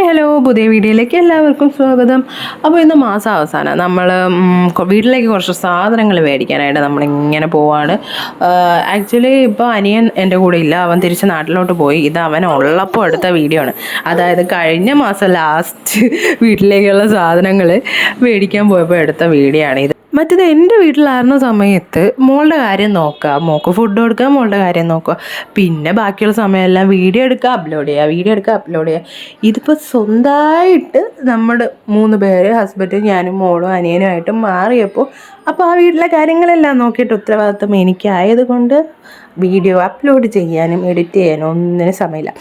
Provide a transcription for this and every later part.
Hi hello, പുതിയ വീഡിയോയിലേക്ക് എല്ലാവർക്കും സ്വാഗതം. അപ്പോൾ ഇന്ന് മാസം അവസാനം നമ്മൾ വീട്ടിലേക്ക് കുറച്ച് സാധനങ്ങൾ മേടിക്കാനായിട്ട് നമ്മളിങ്ങനെ പോവാണ്. ആക്ച്വലി ഇപ്പോൾ അനിയൻ എൻ്റെ കൂടെ ഇല്ല, അവൻ തിരിച്ച് നാട്ടിലോട്ട് പോയി. ഇത് അവൻ ഉള്ളപ്പോൾ എടുത്ത വീഡിയോ ആണ്. അതായത് കഴിഞ്ഞ മാസം ലാസ്റ്റ് വീട്ടിലേക്കുള്ള സാധനങ്ങൾ മേടിക്കാൻ പോയപ്പോൾ എടുത്ത വീഡിയോ ആണ് ഇത്. മറ്റേത് എൻ്റെ വീട്ടിലായിരുന്ന സമയത്ത് മോളുടെ കാര്യം നോക്കുക, മോൾക്ക് ഫുഡ് കൊടുക്കുക, മോളുടെ കാര്യം നോക്കുക, പിന്നെ ബാക്കിയുള്ള സമയമെല്ലാം വീഡിയോ എടുക്കുക, അപ്ലോഡ് ചെയ്യുക. ഇതിപ്പോൾ സ്വന്തമായിട്ട് നമ്മുടെ 3 പേര്, ഹസ്ബൻഡും ഞാനും മോളും അനിയനുമായിട്ട് മാറിയപ്പോൾ അപ്പോൾ ആ വീട്ടിലെ കാര്യങ്ങളെല്ലാം നോക്കിയിട്ട് ഉത്തരവാദിത്വം എനിക്കായത് കൊണ്ട് വീഡിയോ അപ്ലോഡ് ചെയ്യാനും എഡിറ്റ് ചെയ്യാനും ഒന്നിനും സമയമില്ല.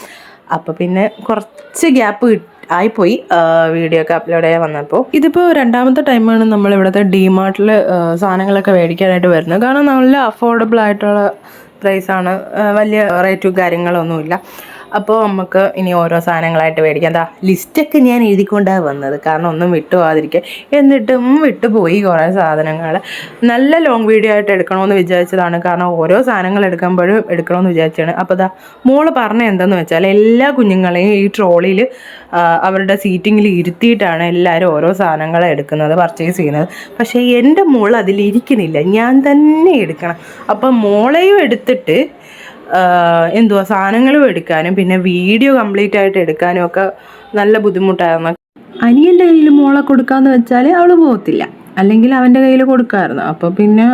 അപ്പോൾ പിന്നെ കുറച്ച് ഗ്യാപ്പ് ആയിപ്പോയി വീഡിയോ ഒക്കെ അപ്ലോഡ് ചെയ്യാൻ വന്നപ്പോൾ. ഇതിപ്പോൾ 2ാമത്തെ ടൈമാണ് നമ്മൾ ഇവിടുത്തെ ഡിമാർട്ടിൽ സാധനങ്ങളൊക്കെ മേടിക്കാനായിട്ട് വരുന്നത്. കാരണം നല്ല അഫോർഡബിൾ ആയിട്ടുള്ള പ്രൈസാണ്, വലിയ റേറ്റും കാര്യങ്ങളൊന്നുമില്ല. അപ്പോൾ നമുക്ക് ഇനി ഓരോ സാധനങ്ങളായിട്ട് മേടിക്കാം. എന്താ ലിസ്റ്റൊക്കെ ഞാൻ എഴുതിക്കൊണ്ടാണ് വന്നത്, കാരണം ഒന്നും വിട്ടുപോകാതിരിക്കുക. എന്നിട്ടും വിട്ടുപോയി കുറേ സാധനങ്ങൾ. നല്ല ലോങ് വീഡിയോ ആയിട്ട് എടുക്കണമെന്ന് വിചാരിച്ചതാണ്, കാരണം ഓരോ സാധനങ്ങൾ എടുക്കുമ്പോഴും എടുക്കണമെന്ന് വിചാരിച്ചാണ്. അപ്പോൾ മോള് പറഞ്ഞ എന്തെന്ന് വെച്ചാൽ എല്ലാ കുഞ്ഞുങ്ങളെയും ഈ ട്രോളിയിൽ അവരുടെ സീറ്റിങ്ങിൽ ഇരുത്തിയിട്ടാണ് എല്ലാവരും ഓരോ സാധനങ്ങൾ എടുക്കുന്നത്, പർച്ചേസ് ചെയ്യുന്നത്. പക്ഷേ എൻ്റെ മോൾ അതിലിരിക്കണില്ല, ഞാൻ തന്നെ എടുക്കണം. അപ്പം മോളെയും എടുത്തിട്ട് എന്തുവാ സാധനങ്ങളും എടുക്കാനും പിന്നെ വീഡിയോ കംപ്ലീറ്റ് ആയിട്ട് എടുക്കാനും ഒക്കെ നല്ല ബുദ്ധിമുട്ടായിരുന്നു. അനിയൻ്റെ കയ്യിൽ മോളെ കൊടുക്കാമെന്ന് വെച്ചാൽ അവൾ പോകത്തില്ല, അല്ലെങ്കിൽ അവൻ്റെ കയ്യിൽ കൊടുക്കാമായിരുന്നു. അപ്പോൾ പിന്നെ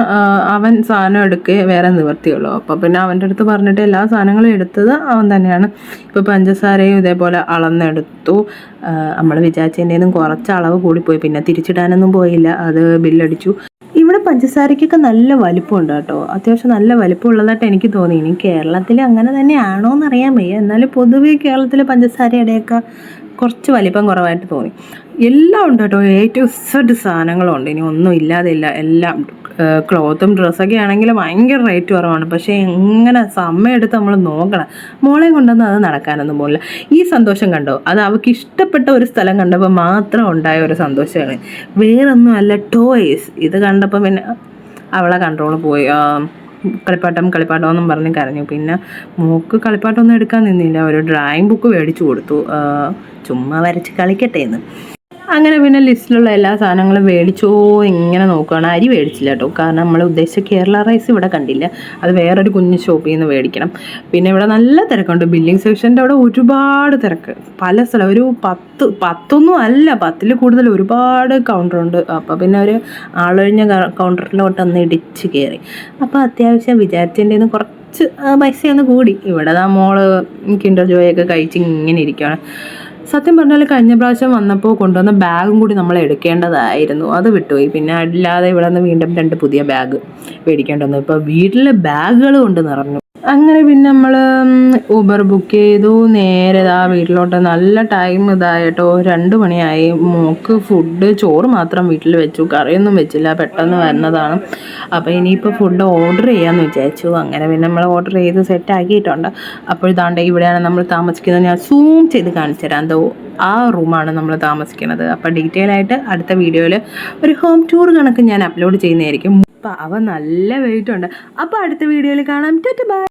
അവൻ സാധനം എടുക്കുക വേറെ നിവർത്തിയുള്ളൂ. അപ്പോൾ പിന്നെ അവൻ്റെ അടുത്ത് പറഞ്ഞിട്ട് എല്ലാ സാധനങ്ങളും എടുത്തത് അവൻ തന്നെയാണ്. ഇപ്പോൾ പഞ്ചസാരയും ഇതേപോലെ അളന്നെടുത്തു. നമ്മൾ വിചാരിച്ചതിൻ്റെന്നും കുറച്ച് അളവ് കൂടിപ്പോയി, പിന്നെ തിരിച്ചിടാനൊന്നും പോയില്ല, അത് ബില്ലടിച്ചു. ഇവിടെ പഞ്ചസാരയ്ക്കൊക്കെ നല്ല വലിപ്പമുണ്ട് കേട്ടോ, അത്യാവശ്യം നല്ല വലിപ്പമുള്ളതായിട്ട് എനിക്ക് തോന്നി. ഇനി കേരളത്തിൽ അങ്ങനെ തന്നെയാണോ എന്നറിയാൻ വയ്യ, എന്നാലും പൊതുവേ കേരളത്തിലെ പഞ്ചസാരയുടെയൊക്കെ കുറച്ച് വലിപ്പം കുറവായിട്ട് തോന്നി. എല്ലാം ഉണ്ട് കേട്ടോ, A to Z സാധനങ്ങളുണ്ട്, ഇനി ഒന്നും ഇല്ലാതില്ല. എല്ലാം ക്ലോത്തും ഡ്രസ്സൊക്കെ ആണെങ്കിൽ ഭയങ്കര റേറ്റ് കുറവാണ്. പക്ഷേ എങ്ങനെ സമയം എടുത്ത് നമ്മൾ നോക്കണം. മോളെയും കൊണ്ടൊന്നും അത് നടക്കാനൊന്നും പോകില്ല. ഈ സന്തോഷം കണ്ടോ, അത് അവൾക്ക് ഇഷ്ടപ്പെട്ട ഒരു സ്ഥലം കണ്ടപ്പോൾ മാത്രം ഉണ്ടായ ഒരു സന്തോഷമാണ്, വേറൊന്നും അല്ല. ടോയ്സ് ഇത് കണ്ടപ്പോൾ പിന്നെ അവളെ കൺട്രോൾ പോയി. കളിപ്പാട്ടം എന്നും പറഞ്ഞ് കരഞ്ഞു. പിന്നെ മോക്ക് കളിപ്പാട്ടമൊന്നും എടുക്കാൻ നിന്നില്ല, ഒരു ഡ്രോയിങ് ബുക്ക് മേടിച്ചു കൊടുത്തു, ചുമ്മാ വരച്ച് കളിക്കട്ടെ എന്ന്. അങ്ങനെ പിന്നെ ലിസ്റ്റിലുള്ള എല്ലാ സാധനങ്ങളും മേടിച്ചോ ഇങ്ങനെ നോക്കുകയാണ്. അരി മേടിച്ചില്ല കേട്ടോ, കാരണം നമ്മൾ ഉദ്ദേശിച്ച കേരള റൈസ് ഇവിടെ കണ്ടില്ല, അത് വേറൊരു കുഞ്ഞ് ഷോപ്പിൽ നിന്ന് മേടിക്കണം. പിന്നെ ഇവിടെ നല്ല തിരക്കുണ്ട്, ബില്ലിംഗ് സെക്ഷൻ്റെ അവിടെ ഒരുപാട് തിരക്ക്, പല സ്ഥലം, ഒരു 10 അല്ല 10-ൽ കൂടുതൽ ഒരുപാട് കൗണ്ടറുണ്ട്. അപ്പോൾ പിന്നെ ഒരു ആളൊഴിഞ്ഞ കൗണ്ടറിലോട്ട് ഒന്ന് ഇടിച്ച് കയറി. അപ്പോൾ അത്യാവശ്യം വിചാരിച്ചതിൻ്റെ കുറച്ച് പൈസയൊന്ന് കൂടി. ഇവിടെ മോള് കിൻഡർ ജോയൊക്കെ കഴിച്ച് ഇങ്ങനെ ഇരിക്കുകയാണ്. സത്യം പറഞ്ഞാൽ കഴിഞ്ഞ പ്രാവശ്യം വന്നപ്പോൾ കൊണ്ടുവന്ന ബാഗും കൂടി നമ്മൾ എടുക്കേണ്ടതായിരുന്നു, അത് വിട്ടുപോയി. പിന്നെ അല്ലാതെ ഇവിടെ നിന്ന് വീണ്ടും 2 പുതിയ ബാഗ് മേടിക്കേണ്ടി വന്നു. ഇപ്പോൾ വീട്ടിലെ ബാഗുകൾ കൊണ്ട് നിറഞ്ഞു. അങ്ങനെ പിന്നെ നമ്മൾ ഊബർ ബുക്ക് ചെയ്തു, നേരെ വീട്ടിലോട്ട്. നല്ല ടൈം ഇതായിട്ടോ, 2 മണിയായി. മോക്ക് ഫുഡ് ചോറ് മാത്രം വീട്ടിൽ വെച്ചു, കറിയൊന്നും വെച്ചില്ല, പെട്ടെന്ന് വരുന്നതാണ്. അപ്പോൾ ഇനിയിപ്പോൾ ഫുഡ് ഓർഡർ ചെയ്യാമെന്ന് വിചാരിച്ചു. അങ്ങനെ പിന്നെ നമ്മൾ ഓർഡർ ചെയ്ത് സെറ്റാക്കിയിട്ടുണ്ട്. അപ്പോൾ ഇതാണ്ട് ഇവിടെയാണ് നമ്മൾ താമസിക്കുന്നത്. ഞാൻ സൂം ചെയ്ത് കാണിച്ചു തരാം, എന്തോ ആ റൂമാണ് നമ്മൾ താമസിക്കുന്നത്. അപ്പോൾ ഡീറ്റെയിൽ ആയിട്ട് അടുത്ത വീഡിയോയിൽ ഒരു ഹോം ടൂർ കണക്ക് ഞാൻ അപ്ലോഡ് ചെയ്യുന്നതായിരിക്കും. അപ്പോൾ അവ നല്ല വെയിറ്റ് ഉണ്ട്. അപ്പോൾ അടുത്ത വീഡിയോയിൽ കാണാം. ബൈ.